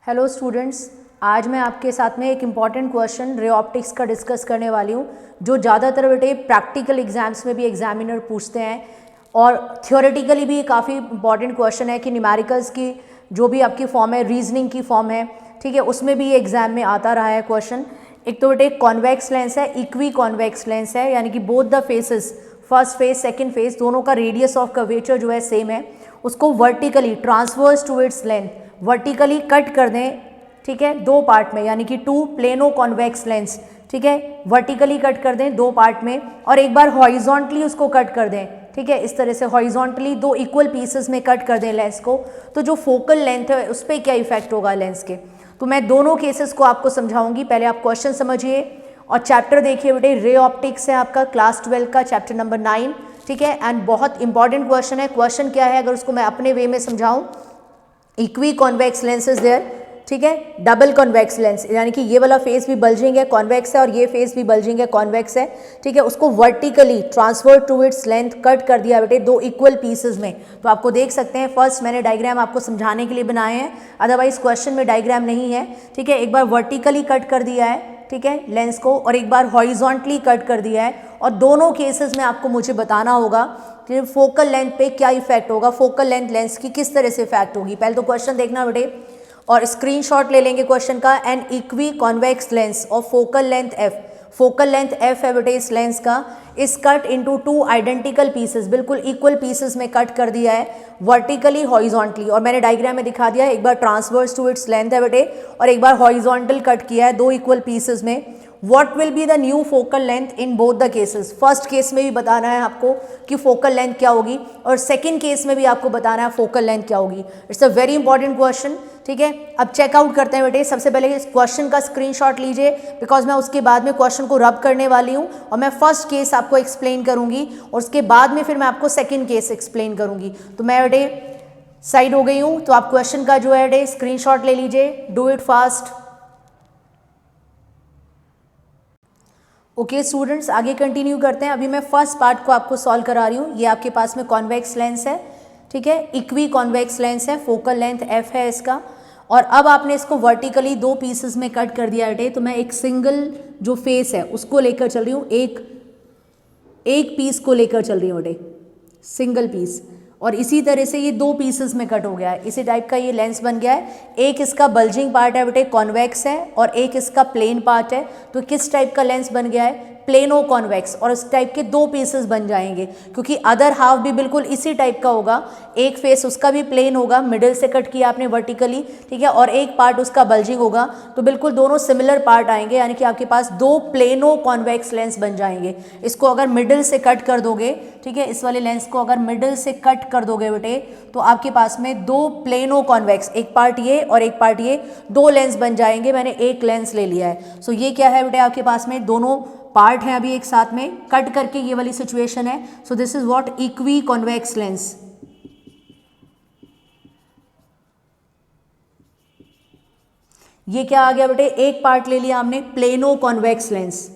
Hello students, आज मैं आपके साथ में एक इम्पॉर्टेंट क्वेश्चन रे ऑप्टिक्स का डिस्कस करने वाली हूँ, जो ज़्यादातर बेटे प्रैक्टिकल एग्जाम्स में भी एग्जामिनर पूछते हैं और थियोरेटिकली भी काफ़ी इंपॉर्टेंट क्वेश्चन है कि न्यूमेरिकल्स की जो भी आपकी फॉर्म है, रीजनिंग की फॉर्म है, ठीक है, उसमें भी ये एग्जाम में आता रहा है क्वेश्चन। एक तो बेटे कॉन्वेक्स लेंस है, इक्वी कॉन्वेक्स लेंस है, यानी कि both the faces, first face second face, दोनों का रेडियस ऑफ कर्वेचर जो है सेम है, उसको vertically transverse to its length vertically cut कर दें, ठीक है, दो पार्ट में, यानी कि टू प्लेनो कॉन्वेक्स लेंस, ठीक है, वर्टिकली कट कर दें दो पार्ट में और एक बार हॉरिजॉन्टली उसको कट कर दें, ठीक है, इस तरह से हॉरिजॉन्टली दो इक्वल पीसेस में कट कर दें लेंस को, तो जो फोकल लेंथ है उस पर क्या इफेक्ट होगा लेंस के। तो मैं दोनों केसेस को आपको समझाऊंगी। पहले आप क्वेश्चन समझिए और चैप्टर देखिए बेटे, रे ऑप्टिक्स है आपका क्लास 12 का चैप्टर नंबर 9, ठीक है, एंड बहुत इंपॉर्टेंट क्वेश्चन है। क्वेश्चन क्या है अगर उसको मैं अपने वे में समझाऊं, equiconvex lens is there, ठीक है, डबल कॉन्वेक्स लेंस, यानी कि ये वाला फेस भी बल्जिंग है कॉन्वेक्स है और ये फेस भी बल्जिंग है कॉन्वेक्स है, ठीक है, उसको vertically transfer to its length cut कर दिया बेटे दो इक्वल पीसेस में। तो आपको देख सकते हैं, फर्स्ट मैंने डायग्राम आपको समझाने के लिए बनाए हैं, अदरवाइज क्वेश्चन में डायग्राम नहीं है, ठीक है। एक बार वर्टिकली कट कर दिया है, ठीक है, लेंस को, और एक बार हॉरिजॉन्टली कट कर दिया है, और दोनों केसेस में आपको मुझे बताना होगा कि फोकल लेंथ पे क्या इफेक्ट होगा, फोकल लेंथ लेंस की किस तरह से इफेक्ट होगी। पहले तो क्वेश्चन देखना बेटे और स्क्रीनशॉट ले लेंगे क्वेश्चन का। एन इक्वी कॉन्वेक्स लेंस और focal length F, focal length F है बेटे इस लेंस का, इस cut into two identical pieces, बिल्कुल इक्वल पीसेस में कट कर दिया है वर्टिकली हॉरिजॉन्टली, और मैंने डायग्राम में दिखा दिया है, एक बार ट्रांसवर्स टू इट्स लेंथ है बेटे और एक बार हॉरिजॉन्टल कट किया है दो इक्वल पीसेस में। What will be the new focal length in both the cases, first case में भी बताना है आपको कि फोकल लेंथ क्या होगी और सेकंड केस में भी आपको बताना है फोकल लेंथ क्या होगी। It's a very important question, ठीक है। अब चेकआउट करते हैं बेटे, सबसे पहले इस क्वेश्चन का स्क्रीनशॉट लीजिए, बिकॉज मैं उसके बाद में क्वेश्चन को रब करने वाली हूँ और मैं फर्स्ट केस आपको एक्सप्लेन करूंगी और उसके बाद में फिर मैं आपको सेकेंड केस एक्सप्लेन करूंगी। तो मैं बेटे साइड हो गई हूँ, तो आप क्वेश्चन का जो है बेटे स्क्रीनशॉट ले लीजिए, do it fast. Okay students, आगे कंटिन्यू करते हैं। अभी मैं फर्स्ट पार्ट को आपको सॉल्व करा रही हूँ। ये आपके पास में कॉन्वेक्स लेंस है, ठीक है, इक्वी कॉन्वेक्स लेंस है, फोकल लेंथ एफ है इसका, और अब आपने इसको वर्टिकली दो पीसेस में कट कर दिया बेटे। तो मैं एक सिंगल जो फेस है उसको लेकर चल रही हूँ, एक पीस को लेकर चल रही हूँ बेटे, सिंगल पीस, और इसी तरह से ये दो पीसेस में कट हो गया है, इसी टाइप का ये लेंस बन गया है। एक इसका बल्जिंग पार्ट है बेटे कॉन्वेक्स है और एक इसका प्लेन पार्ट है, तो किस टाइप का लेंस बन गया है, प्लेनो कॉन्वेक्स, और इस टाइप के दो पीसेस बन जाएंगे, क्योंकि अदर हाफ भी बिल्कुल इसी टाइप का होगा, एक फेस उसका भी प्लेन होगा, मिडिल से कट किया आपने वर्टिकली, ठीक है, और एक पार्ट उसका बल्जिंग होगा, तो बिल्कुल दोनों सिमिलर पार्ट आएंगे, यानी कि आपके पास दो प्लेनो कॉन्वेक्स लेंस बन जाएंगे। इसको अगर मिडिल से कट कर दोगे, ठीक है, इस वाले लेंस को अगर मिडिल से कट कर दोगे बेटे, तो आपके पास में दो प्लेनो कॉन्वेक्स, एक पार्ट ये और एक पार्ट ये, दो लेंस बन जाएंगे। मैंने एक लेंस ले लिया है, सो ये क्या है बेटे, आपके पास में दोनों पार्ट हैं अभी एक साथ में कट करके, ये वाली सिचुएशन है। So this is what equi convex lens. ये क्या आ गया बेटे, एक पार्ट ले लिया हमने प्लेनो कॉन्वेक्स लेंस।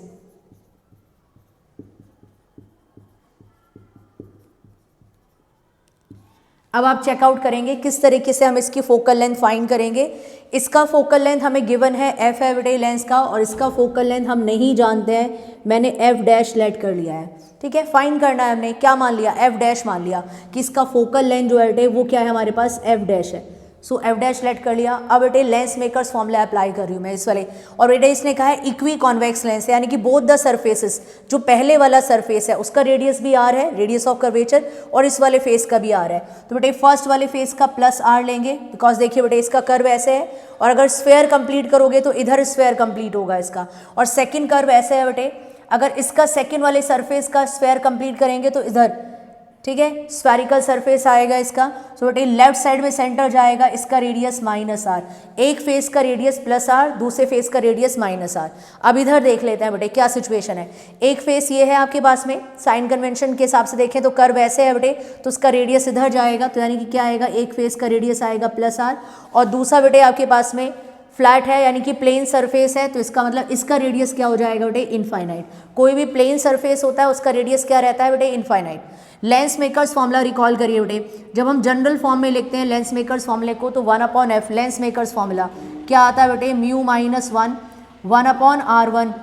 अब आप चेकआउट करेंगे किस तरीके से हम इसकी फोकल लेंथ फाइंड करेंगे। इसका फोकल लेंथ हमें गिवन है एफ है बेटे लेंस का, और इसका फोकल लेंथ हम नहीं जानते हैं, मैंने एफ डैश लेट कर लिया है, ठीक है। फाइंड करना है, हमने क्या मान लिया, एफ डैश मान लिया कि इसका फोकल लेंथ जो है बेटे वो क्या है हमारे पास, एफ डैश है। सो एफ डैश लेट कर लिया। अब बेटे लेंस मेकर्स फॉर्मूला अप्लाई कर रही हूँ मैं इस वाले, और बेटे इसने कहा है इक्वी कॉन्वेक्स लेंस, यानी कि बोथ द सरफेसेस, जो पहले वाला सरफेस है उसका रेडियस भी आर है, रेडियस ऑफ कर्वेचर, और इस वाले फेस का भी आर है। तो बेटे फर्स्ट वाले फेस का प्लस आर लेंगे, बिकॉज देखिए बेटे इसका कर्व ऐसे है, और अगर स्फेयर कंप्लीट करोगे तो इधर स्फेयर कंप्लीट होगा इसका, और सेकेंड कर्व ऐसे है बेटे, अगर इसका सेकेंड वाले सरफेस का स्फेयर कंप्लीट करेंगे तो इधर, ठीक है, स्फेरिकल सरफेस आएगा इसका। सो बेटे लेफ्ट साइड में सेंटर जाएगा, इसका रेडियस माइनस आर, एक फेस का रेडियस प्लस आर, दूसरे फेस का रेडियस माइनस आर। अब इधर देख लेते हैं बेटे क्या सिचुएशन है। एक फेस ये है आपके पास में, साइन कन्वेंशन के हिसाब से देखें तो कर्व ऐसे है बेटे, तो उसका रेडियस इधर जाएगा, तो यानी कि क्या आएगा, एक फेस का रेडियस आएगा प्लस आर, और दूसरा बेटे आपके पास में फ्लैट है यानी कि प्लेन सरफेस है, तो इसका मतलब इसका रेडियस क्या हो जाएगा बेटे, इनफाइनाइट। कोई भी प्लेन सरफेस होता है उसका रेडियस क्या रहता है बेटे, infinite. Lens makers formula recall करिए बेटे, जब हम जनरल फॉर्म में लिखते हैं लेंस मेकर्स फॉर्मूले को तो 1/f लेंस मेकर्स फॉर्मूला क्या आता है बेटे, mu minus 1/r1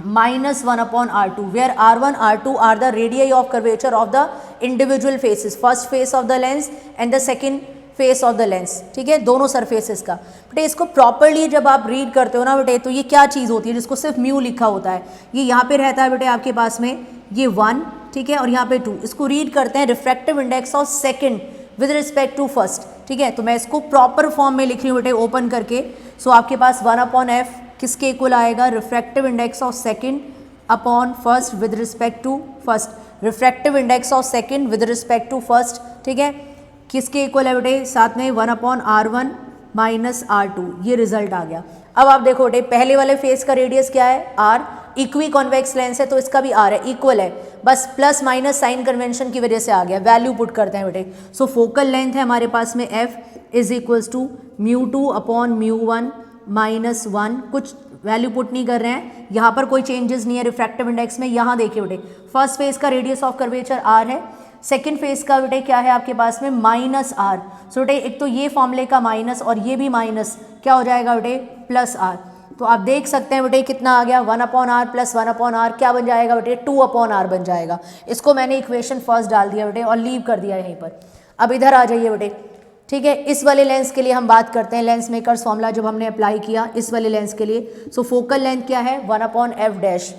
minus 1/r2 where r1 r2 are the radii of curvature of the individual faces, first face of the lens and the second face of the lens, ठीक है, दोनों surfaces का। बेटे इसको प्रॉपरली जब आप read करते हो ना बेटे, तो ये क्या चीज़ होती है जिसको सिर्फ म्यू लिखा होता है, ये यहाँ पे रहता है बेटे आपके पास में ये 1, ठीक है, और यहाँ पे 2, इसको रीड करते हैं refractive index of second with respect to first, ठीक है। तो मैं इसको प्रॉपर फॉर्म में लिख रही हूँ बेटे ओपन करके। सो आपके पास 1/f किसके इक्वल आएगा, refractive index of second upon first with respect to first, refractive index of second with respect to first, ठीक है, किसके इक्वल है बेटे, साथ में 1/r1 माइनस r2, ये रिजल्ट आ गया। अब आप देखो बेटे पहले वाले फेस का रेडियस क्या है, r, इक्वी कॉन्वेक्स लेंस है तो इसका भी r है, इक्वल है, बस प्लस माइनस साइन कन्वेंशन की वजह से आ गया, वैल्यू पुट करते हैं बेटे। सो फोकल लेंथ है हमारे पास में f is equals to μ2/μ1 minus 1, कुछ वैल्यू पुट नहीं कर रहे हैं, यहाँ पर कोई चेंजेस नहीं है रिफ्रैक्टिव इंडेक्स में। यहाँ देखिए बेटे फर्स्ट फेस का रेडियस ऑफ कर्वेचर r है, सेकेंड फेस का बेटे क्या है आपके पास में माइनस r। सो बेटे एक तो ये फॉर्मूले का माइनस और ये भी माइनस क्या हो जाएगा बेटे, प्लस r। तो आप देख सकते हैं बेटे कितना आ गया, 1/r प्लस 1/r क्या बन जाएगा बेटे, 2/r बन जाएगा। इसको मैंने इक्वेशन फर्स्ट डाल दिया बेटे और लीव कर दिया यहीं पर। अब इधर आ जाइए बेटे, ठीक है, इस वाले लेंस के लिए हम बात करते हैं, लेंस मेकर्स फॉर्मूला जब हमने अप्लाई किया इस वाले लेंस के लिए। सो फोकल लेंथ क्या है 1/f डैश,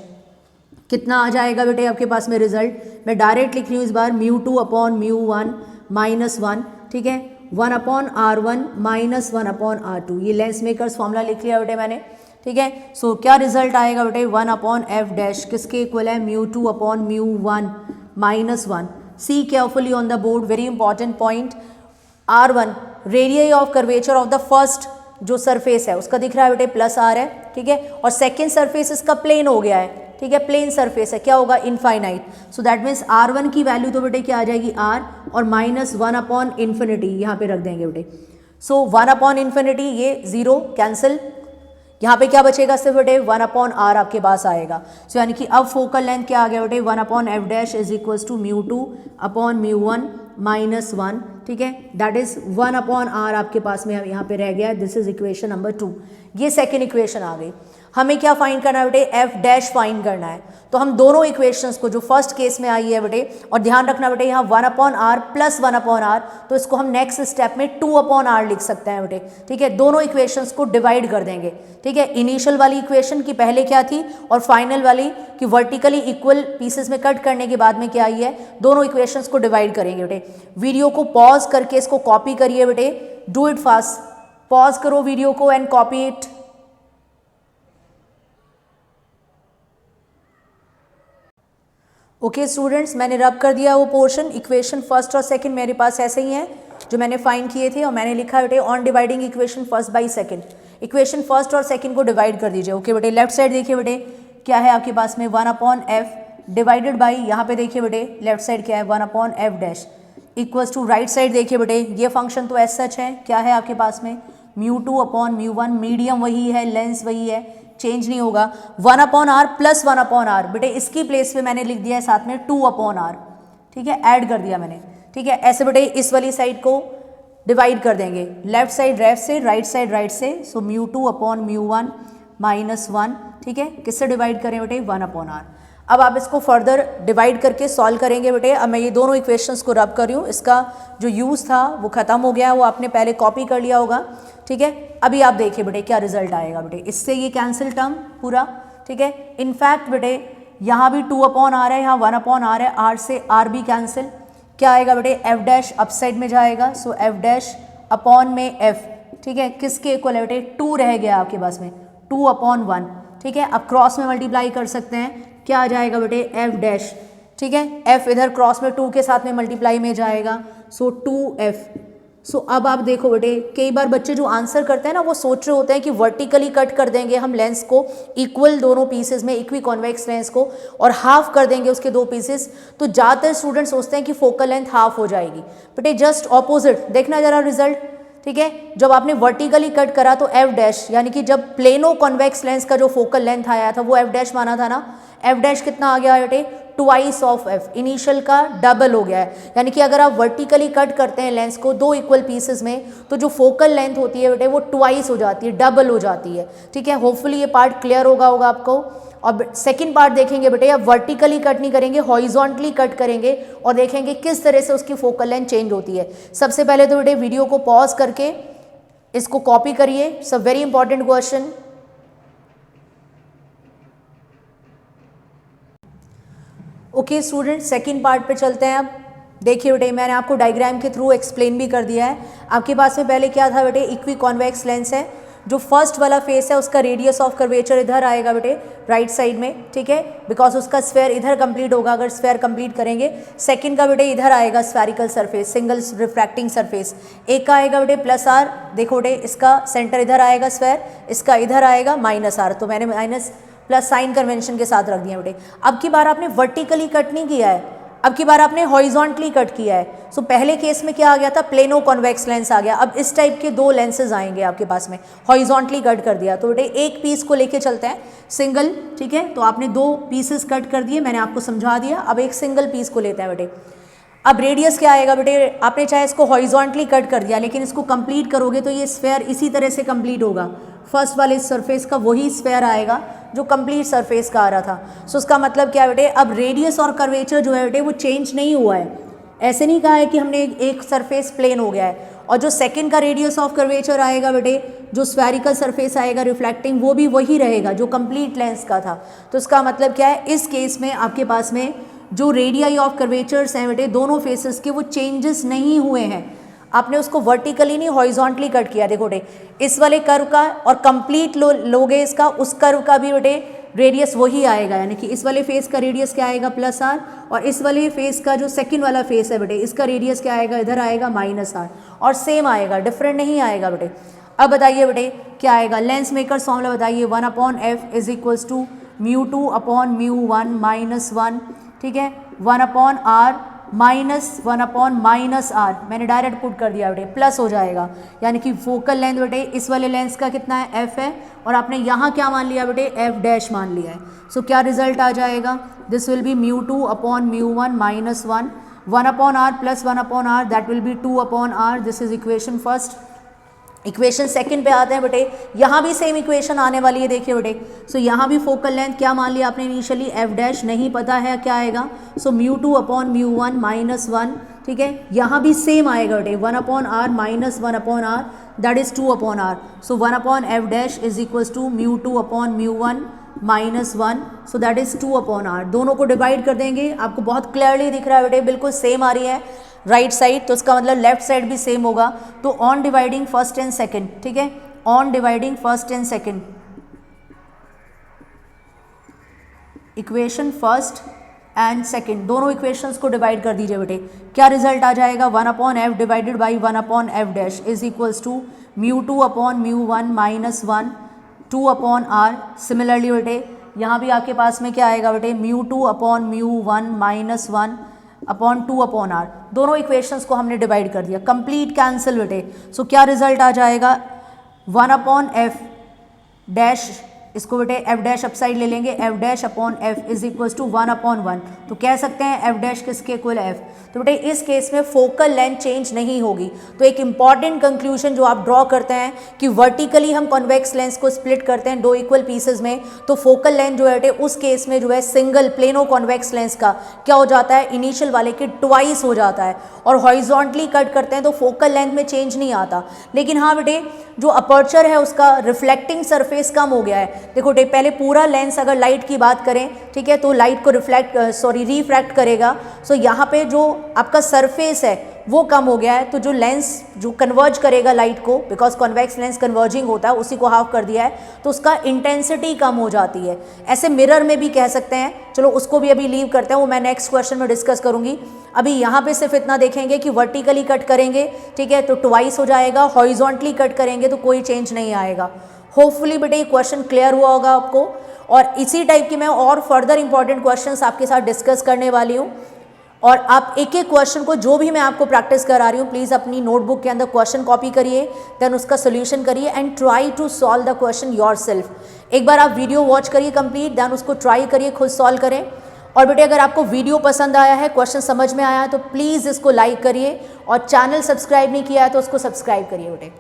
कितना आ जाएगा बेटे आपके पास में रिजल्ट, मैं डायरेक्ट लिख रही हूँ इस बार μ2/μ1 माइनस 1, ठीक है, 1/r1 माइनस 1/r2, ये लेंस मेकर्स फॉर्मूला लिख लिया बेटे मैंने, ठीक है। सो क्या रिजल्ट आएगा बेटे, 1/f डैश किसके इक्वल है, μ2/μ1 minus 1। See carefully on the board, very important point, r1 radii of curvature of the first जो सरफेस है उसका दिख रहा है बेटे प्लस r है, ठीक है, और सेकेंड सरफेस इसका प्लेन हो गया है, ठीक है, प्लेन सरफेस है, क्या होगा, infinite. So that means r1 की वैल्यू तो बेटे क्या आ जाएगी r और माइनस 1/∞, यहाँ पे रख देंगे बेटे। सो 1/∞, ये 0 कैंसिल, यहाँ पे क्या बचेगा सिर्फ बेटे 1/r आपके पास आएगा। सो यानी कि अब फोकल लेंथ क्या आ गया बेटे, 1/f dash is equals to μ2/μ1 minus 1, ठीक है, दैट इज 1/r आपके पास में यहाँ पे रह गया। This is equation number 2। ये सेकेंड इक्वेशन आ गई। हमें क्या फाइंड करना है बेटे, f डैश फाइंड करना है। तो हम दोनों इक्वेशंस को जो फर्स्ट केस में आई है बेटे, और ध्यान रखना बेटे यहाँ 1/r प्लस 1/r, तो इसको हम नेक्स्ट स्टेप में 2/r लिख सकते हैं बेटे, ठीक है, दोनों इक्वेशंस को डिवाइड कर देंगे, ठीक है। इनिशियल वाली इक्वेशन की पहले क्या थी और फाइनल वाली कि वर्टिकली इक्वल पीसेस में कट करने के बाद में क्या आई है, दोनों इक्वेशंस को डिवाइड करेंगे बेटे। वीडियो को पॉज करके इसको कॉपी करिए बेटे, डू इट फास्ट, पॉज करो वीडियो को and copy it. Okay students, मैंने रब कर दिया वो पोर्शन, इक्वेशन फर्स्ट और सेकंड मेरे पास ऐसे ही हैं जो मैंने फाइंड किए थे, और मैंने लिखा बेटे on dividing equation first by second, equation first और सेकंड को डिवाइड कर दीजिए। ओके बेटे, लेफ्ट साइड देखिए बेटे क्या है आपके पास में 1/f डिवाइडेड बाई, यहाँ पे देखिए बेटे लेफ्ट साइड क्या है 1/f dash equals to, right side देखिए बेटे ये फंक्शन तो एज सच है, क्या है आपके पास में μ2/μ1, मीडियम वही है, लेंस वही है, चेंज नहीं होगा, 1/r प्लस 1/r बेटे इसकी प्लेस पे मैंने लिख दिया है साथ में 2/r, ठीक है, ऐड कर दिया मैंने, ठीक है। ऐसे बेटे इस वाली साइड को डिवाइड कर देंगे, लेफ्ट साइड लेफ्ट से, राइट साइड राइट से। सो μ2/μ1 माइनस 1, ठीक है, किससे डिवाइड करें बेटे 1/r। अब आप इसको फर्दर डिवाइड करके सॉल्व करेंगे बेटे। अब मैं ये दोनों इक्वेशंस को रब कर रही हूँ, इसका जो यूज़ था वो ख़त्म हो गया, वो आपने पहले कॉपी कर लिया होगा, ठीक है। अभी आप देखिए बेटे क्या रिजल्ट आएगा बेटे, इससे ये कैंसिल टर्म पूरा, ठीक है। इनफैक्ट बेटे यहाँ भी 2/r है, यहाँ 1/r है, r से r भी कैंसिल, क्या आएगा बेटे f डैश अपसाइड में जाएगा। सो f डैश अपॉन में f, ठीक है, किसके इक्वल है बेटे 2 रह गया आपके पास में 2/1, ठीक है। अब क्रॉस में मल्टीप्लाई कर सकते हैं, क्या आ जाएगा बेटे f डैश, ठीक है, f इधर क्रॉस में 2 के साथ में मल्टीप्लाई में जाएगा, सो 2f। सो अब आप देखो बेटे कई बार बच्चे जो आंसर करते हैं ना वो सोच रहे होते हैं कि वर्टिकली कट कर देंगे हम लेंस को इक्वल दोनों पीसेस में, इक्वी कॉन्वेक्स लेंस को, और हाफ कर देंगे उसके 2 पीसेस, तो ज़्यादातर स्टूडेंट सोचते हैं कि फोकल लेंथ हाफ हो जाएगी। बेटे जस्ट ऑपोजिट, देखना जरा रिजल्ट, ठीक है। जब आपने वर्टिकली कट करा तो एफ डैश, यानी कि जब प्लेनो कॉन्वेक्स लेंस का जो फोकल लेंथ आया था वो एफ डैश माना था ना, एफ डैश कितना आ गया बेटे, ट्वाइस ऑफ एफ, इनिशियल का डबल हो गया है। यानी कि अगर आप वर्टिकली कट करते हैं लेंस को दो इक्वल पीसेस में तो जो फोकल लेंथ होती है बेटे वो ट्वाइस हो जाती है, डबल हो जाती है, ठीक है। होपफुली ये पार्ट क्लियर होगा आपको। और सेकंड पार्ट देखेंगे बेटे, आप वर्टिकली कट नहीं करेंगे, हॉरिजॉन्टली कट करेंगे और देखेंगे किस तरह से उसकी फोकल लेंथ चेंज होती है। सबसे पहले तो बेटे वीडियो को पॉज करके इसको कॉपी करिए, सब very important question. Okay student, second part पे चलते हैं। अब देखिए बेटे, मैंने आपको डायग्राम के थ्रू एक्सप्लेन भी कर दिया है। आपके पास में पहले क्या था बेटे, इक्वी कॉन्वेक्स लेंस है। जो फर्स्ट वाला फेस है उसका रेडियस ऑफ कर्वेचर इधर आएगा बेटे, राइट साइड में, ठीक है, बिकॉज उसका स्फेयर इधर कंप्लीट होगा अगर स्फेयर कंप्लीट करेंगे। सेकंड का बेटे इधर आएगा spherical surface, single refracting surface. एक का आएगा बेटे प्लस आर, देखो बेटे इसका सेंटर इधर आएगा स्फेयर, इसका इधर आएगा माइनस आर, तो मैंने माइनस प्लस साइन कन्वेंशन के साथ रख दिया बेटे। अब की बार आपने वर्टिकली कट नहीं किया है, अब की बार आपने हॉरिजॉन्टली कट किया है। सो पहले केस में क्या आ गया था, प्लेनो कॉन्वेक्स लेंस आ गया। अब इस टाइप के दो लेंसेज आएंगे आपके पास में, हॉरिजॉन्टली कट कर दिया तो बेटे एक पीस को लेके चलते हैं सिंगल, ठीक है। तो आपने दो पीसेस कट कर दिए, मैंने आपको समझा दिया। अब एक सिंगल पीस को लेते हैं बेटे। अब रेडियस क्या आएगा बेटे, आपने चाहे इसको हॉरिजॉन्टली कट कर दिया लेकिन इसको कंप्लीट करोगे तो ये स्फेयर इसी तरह से कंप्लीट होगा। फर्स्ट वाले सरफेस का वही स्फेयर आएगा जो कंप्लीट सरफेस का आ रहा था। सो उसका मतलब क्या है बेटे, अब रेडियस और कर्वेचर जो है बेटे वो चेंज नहीं हुआ है। ऐसे नहीं कहा है कि हमने एक सरफेस प्लेन हो गया है। और जो सेकंड का रेडियस ऑफ कर्वेचर आएगा बेटे, जो स्फेरिकल सरफेस आएगा रिफ्लेक्टिंग, वो भी वही रहेगा जो कंप्लीट लेंस का था। तो इसका मतलब क्या है, इस केस में आपके पास में जो रेडियाई ऑफ कर्वेचर्स हैं बेटे दोनों फेसेस के, वो चेंजेस नहीं हुए हैं। आपने उसको वर्टिकली नहीं हॉरिजॉन्टली कट किया। देखो बेटे इस वाले कर्व का और कंप्लीट लोगे इसका, उस कर्व का भी बेटे रेडियस वही आएगा, यानी कि इस वाले फेस का रेडियस क्या आएगा प्लस आर, और इस वाले फेस का जो सेकंड वाला फेस है बेटे इसका रेडियस क्या आएगा, इधर आएगा माइनस आर, और सेम आएगा, डिफरेंट नहीं आएगा बेटे। अब बताइए बेटे क्या आएगा, लेंस मेकर फॉर्मूला बताइए, 1/f इज इक्वल्स टू μ2/μ1 -1, ठीक है, 1/r -1/-r, मैंने डायरेक्ट पुट कर दिया बेटे, प्लस हो जाएगा। यानी कि फोकल लेंथ बेटे इस वाले लेंस का कितना है, f है, और आपने यहाँ क्या मान लिया बेटे, f डैश मान लिया है। सो क्या रिजल्ट आ जाएगा, this will be μ2/μ1 -1, 1/r + 1/r, that will be 2/r। This is equation first. Equation second पे आते हैं बेटे, यहाँ भी सेम इक्वेशन आने वाली है, देखिए बेटे। सो यहाँ भी फोकल लेंथ क्या मान लिया आपने इनिशियली, f डैश, नहीं पता है क्या आएगा, सो μ2/μ1 -1, ठीक है। यहाँ भी सेम आएगा बेटे, 1/r -1/r, that is 2/r। So 1/f dash is equals to μ2/μ1 -1, so that is 2/r। दोनों को डिवाइड कर देंगे, आपको बहुत क्लियरली दिख रहा है बेटे, बिल्कुल सेम आ रही है राइट साइड, तो इसका मतलब लेफ्ट साइड भी सेम होगा। तो on dividing first and second, ठीक है, on dividing first and second, equation first and second, दोनों इक्वेशंस को डिवाइड कर दीजिए बेटे। क्या रिजल्ट आ जाएगा, 1/f divided by 1/f dash is equals to μ2/μ1 -1, 2/r। Similarly बेटे यहाँ भी आपके पास में क्या आएगा बेटे, μ2/μ1 -1 अपॉन 2/r। दोनों इक्वेशंस को हमने डिवाइड कर दिया, कंप्लीट कैंसिल बेटे। सो क्या रिजल्ट आ जाएगा, 1/f डैश, इसको बेटे f डैश अपसाइड ले लेंगे, f dash upon f is equals to 1/1, तो कह सकते हैं f डैश किसके इक्वल है, f। तो बेटे इस केस में फोकल लेंथ चेंज नहीं होगी। तो एक इंपॉर्टेंट कंक्लूजन जो आप ड्रॉ करते हैं कि वर्टिकली हम कॉन्वेक्स लेंस को स्प्लिट करते हैं दो इक्वल पीसेज में, तो फोकल लेंथ जो है बेटे उस केस में जो है सिंगल प्लेनो कॉन्वेक्स लेंस का क्या हो जाता है, इनिशियल वाले के ट्वाइस हो जाता है। और हॉरिजॉन्टली कट करते हैं तो फोकल लेंथ में चेंज नहीं आता। लेकिन हाँ बेटे जो अपर्चर है उसका रिफ्लेक्टिंग सरफेस कम हो गया है। देखो बेटे पहले पूरा लेंस अगर लाइट की बात करें, ठीक है, तो लाइट को रिफ्रैक्ट करेगा। सो यहाँ पे जो आपका सरफेस है वो कम हो गया है, तो जो लेंस जो कन्वर्ज करेगा लाइट को, बिकॉज कॉन्वेक्स लेंस कन्वर्जिंग होता है, उसी को हाफ कर दिया है, तो उसका इंटेंसिटी कम हो जाती है। ऐसे मिरर में भी कह सकते हैं, चलो उसको भी अभी लीव करते हैं, वो मैं नेक्स्ट क्वेश्चन में डिस्कस करूंगी। अभी यहाँ पे सिर्फ इतना देखेंगे कि वर्टिकली कट करेंगे, ठीक है, तो ट्वाइस हो जाएगा, हॉरिजॉन्टली कट करेंगे तो कोई चेंज नहीं आएगा। होपफुली बेटे ये क्वेश्चन क्लियर हुआ होगा आपको, और इसी टाइप की मैं और फर्दर इंपॉर्टेंट क्वेश्चंस आपके साथ डिस्कस करने वाली हूँ। और आप एक एक क्वेश्चन को, जो भी मैं आपको प्रैक्टिस करा रही हूँ, प्लीज़ अपनी नोटबुक के अंदर क्वेश्चन कॉपी करिए, देन उसका सोल्यूशन करिए and try to solve the question yourself. एक बार आप वीडियो वॉच करिए कंप्लीट, देन उसको ट्राई करिए, खुद सॉल्व करें। और बेटे अगर आपको वीडियो पसंद आया है, क्वेश्चन समझ में आया है, तो प्लीज़ इसको लाइक करिए, और चैनल सब्सक्राइब नहीं किया है तो उसको सब्सक्राइब करिए बेटे।